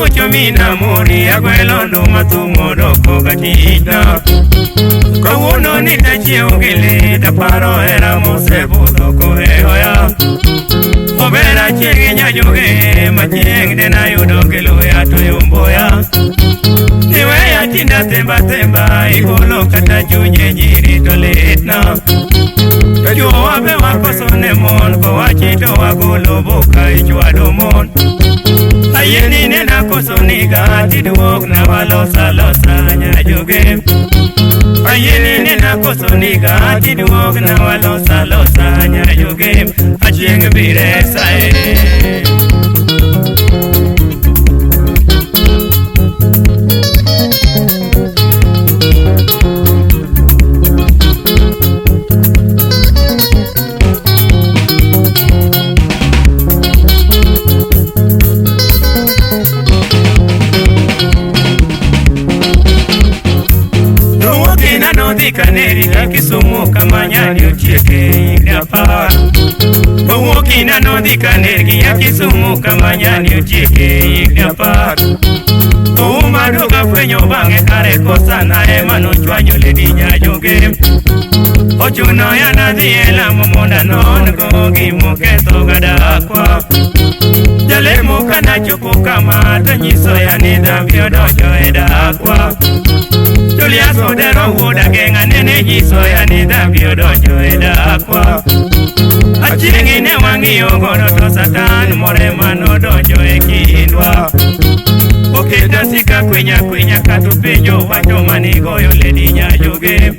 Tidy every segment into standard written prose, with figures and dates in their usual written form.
mucho mina muri abuelo no matumo doko gatita. Kawuno ni tachio gili da paro era mose budo koheoya. Obera chengi nyajuge macheng dena yudo gilo ya tuyumboya. Niwe ya tinda temba temba igolo kata chunye jiri toletna. Kajuo wabe wakoso nemon ko wachito wagolo boka ichwado mon. Ayeni nena koso niga tiduok na walosa losa nyajuge. Ayeni nena koso niga tiduok na walosa losa nyajuge. Acheng bire sae. Kaneri na Kisumu kamanyani uchieke igapa. Kina no di kaneri ya Kisumu kamanyani uchieke igapa. Maduka fwenyo bange kare kosa na emano chwanyo ledi nyajoge. Ochuno ya nadhiela mumonda non kogi muketo gadakwa. Jale muka na chuku kama tanyiso ya nidambio dojo edakwa. Julia sodero woda genga nene jiso ya nidambio dojo edakwa. Achingi ne wangi ogoro to satan more mano dojo ekindwa. Oketa sika kwenya katupenyo wacho manigoyo ledi nyajoge.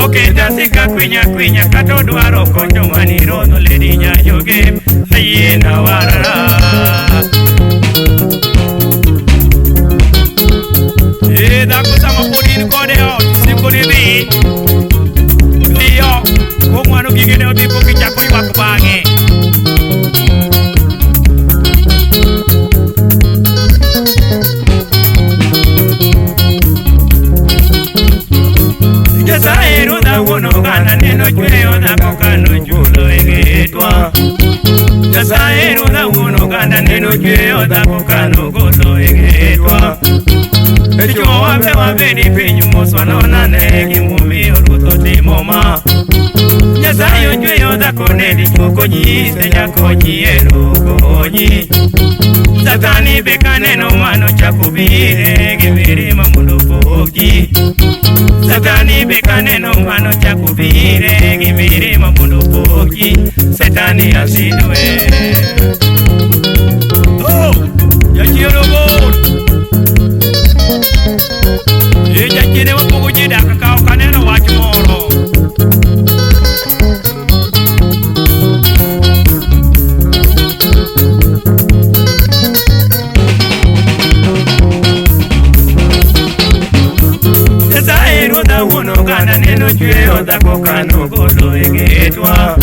Oketa sika kwenya katodwaro konjo manirono ledi nyajoge. Ayena warara. Dakusa mapudin kodeo sikuribi. Liyo kumwanu kigene obipo kichako iwakubange. Jasaeru da wono gana neno chweo da kokano chulo egetwa. Jasaeru da wono gana neno chweo da kokano goto egetwa. Echo wabe ni pinyu moswana negi mumi oruto timoma. Nyasayo chweyo da konedi chokonyi senya konyi eru konyi. Satani bekane no mano chakubire gibiri mamundo poki. Satani bekane no mano chakubire gibiri mamundo poki. Satani asidwe. Oh, yachiro bot. Eja kine wapugu jida kakao kaneno wachimoro. Jasaeru da wono gana neno chweo da kokano godo egetwa.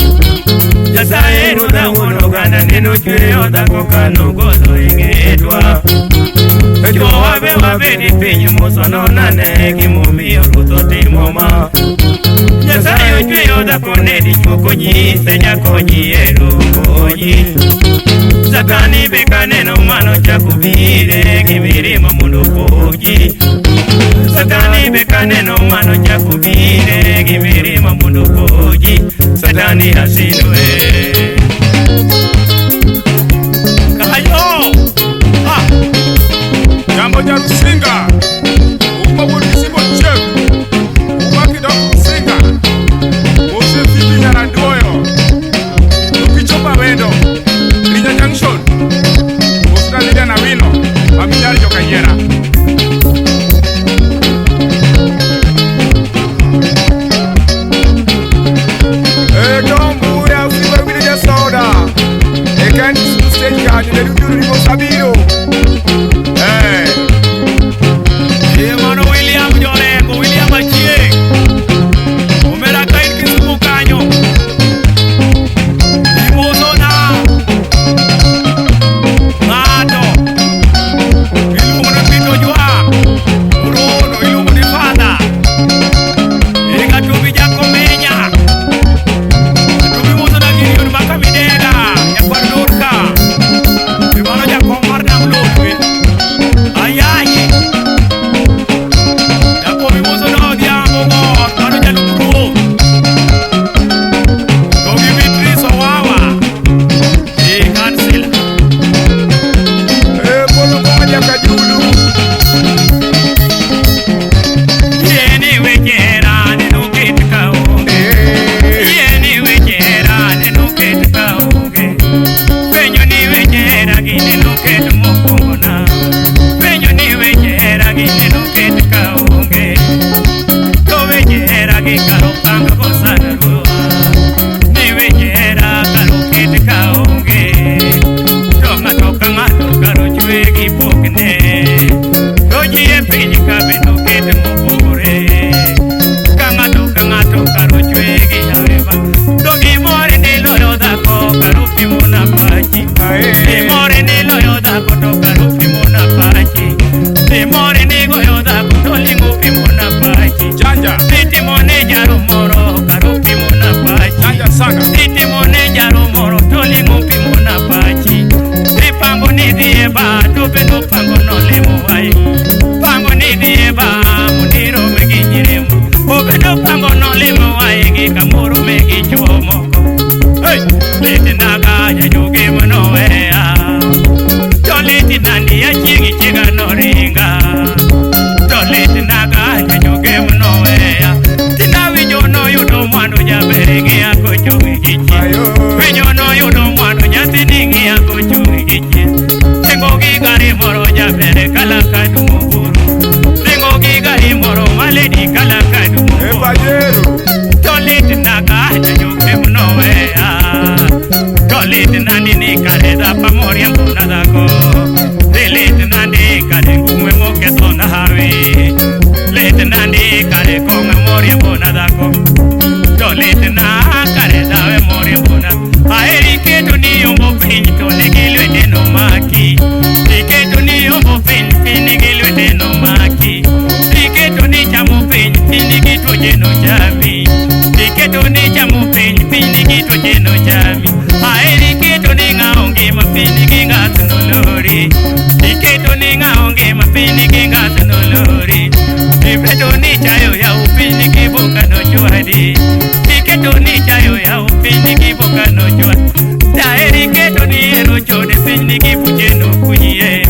Jasaeru da wono gana neno chweo da kokano godo egetwa. Echo wabe ni pinyu musono nane kimumi oruto timoma. Nyasayo chweyo da konedi chokonyi senya konyi eru konyi. Satani bekane no mano chakubire gibiri mamundo poki. Satani bekane no mano chakubire gibiri mamundo poki. Satani asinwe. Kayo! Ah! Jambo jarusinga Upabudisibo chef Upakida kusinga Ose fiti nyara doyo Ukichopa wendo Linya junction Ostra liga na wino Aminyari joka yera Dombu ya usiwe wili ya Obedo pango no lemo wae pango ni dieba muniro megi nyiremo Obedo pango no lemo wae gi kamoro megi chomo Hey lete naga ya joge mano wea Tolete nandi ya chigi chiga no ringa Tolete naga ya joge mano wea Tinawi jono yudo mwano jaberegi ya kochogi gichi Winyo no yudo mwano nyati ningi ya kochogi gichi Tengo gigari moro jabere kala kadu muguru Tengo gigari moro maledi kala kadu muguru Tolete naga ya joge mano wea Tolete nandi ni kareda pamori mbuna dako Lete nandi kare kumwe moke sona hawi Lete nandi kare konga mori mbuna dako Tolete na kare dawe mori mbuna Aeri ketu ni yombo pinyi tole gilwe deno maki Iketu ni yombo pinyi gilwe deno maki Iketu ni chamu pinyi gitu jeno jami Iketu ni chamu pinyi gitu jeno jami Aeri ketu ni ngaongi mapinyi ginga tunolori Iketu ni ngaongi mapinyi ginga tunolori Ibetu ni chayo ya upinyi kibuka no juhadi Iketu ni chayo ya upinyi kibuka no juhadi Daeri ketu ni ero chode pinyi kibuje no kunye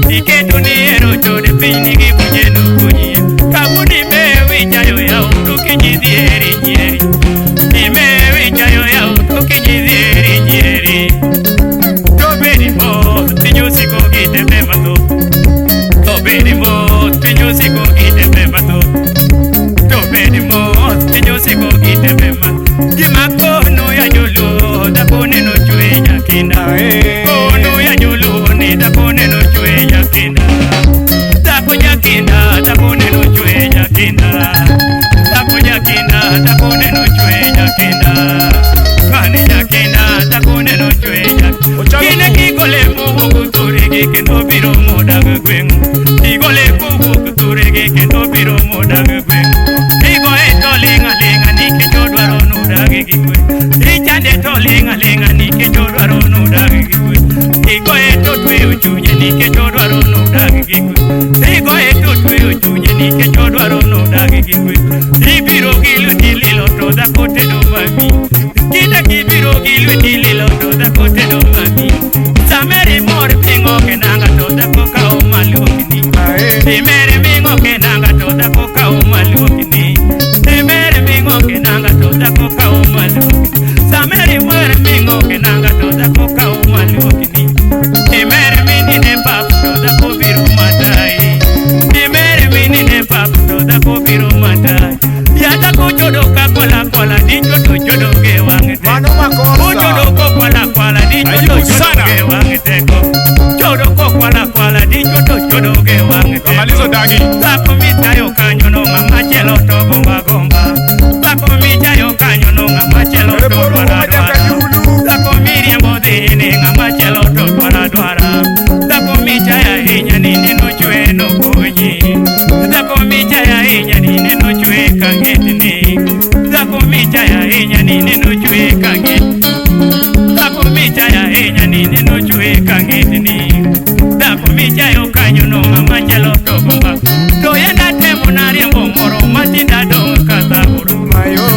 Iketu ni ero chode pinyi kibuje no kunye Kabuni mewi chayo ya utuki njidieri nyeri Imewi chayo ya utuki njidieri nyeri Toberi mo tinyosi kogi tembe mato Toberi mo tinyosi kogi tembe mato Toberi mo tinyosi kogi tembe mato Dimakono ya jolo da pone no chue nyakinda Kono ya jolo ni da pone no chue nyakinda Da nyakinda da pone no chue nyakinda Da nyakinda da pone no chue nyakinda Kani nyakinda da pone no chue nyakinda Kine kigole muhu kuturigi kendo biro moda gwengu Kigole kuhu kuturigi kendo biro moda gwengu Kigo eto linga linga nike jodwaro nuda gigwe Richande to linga linga nike jodwaro nuda gigwe Kigo eto twe uchunye nike jodwaro nuda gigwe Kigo eto twe uchunye nike jodwaro nuda gigwe Ibiro gilu tililo to da kote do mami Kita kibiro gilu tililo to da kote do mami Samere mor pingo kenanga to da koka o malukini Imere mingo kenanga to da koka o malukini Imere mingo kenanga to da koka o malukini Samere mor mingo kenanga to da koka o malukini Imere mini ne pap to da kopiro matai Imere mini ne pap to da kopiro matai Yata kuchodo kakola kola dicho to chodo ge wangete Kuchodo kokola kola dicho to chodo ge wangete Chodo kokola kola dicho to chodo ge wangete Malizo dagi Tako mitayo kanyo no mamachelo to gomba gomba Tako mitayo kanyo no mamachelo to dwara dwara Tako miriambo dine mamachelo to dwara dwara Tako mitaya hinya nini no chue no kunyi Tako mitaya hinya nini no chue kangetini Tako mitaya hinya nini no chue kangetini Tako mitaya hinya nini no chue kangetini Tako mitayo kanyo no mamachelo to gomba To yenda temo na riambo moro matinda dong katabura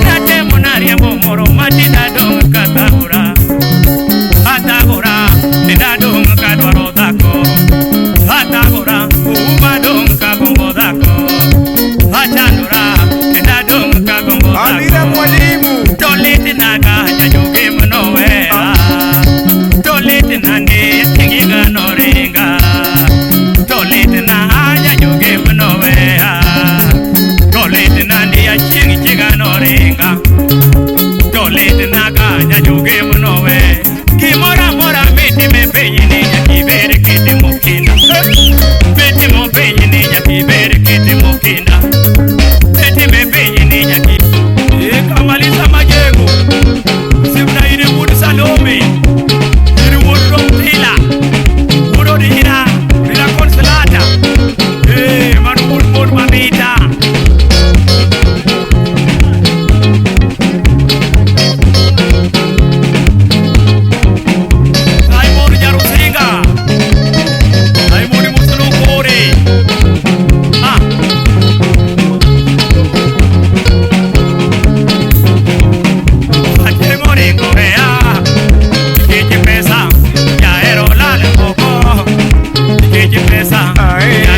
Na temo na riambo moro matinda dong katabura Atabura tinda dong kadwaro dako Atabura uma dong kagombo dako Achandura tinda dong kagombo dako Amira mwalimu Tolete naga jajoge mano wea Tolete nande tingiga no ringa Tolete na pesa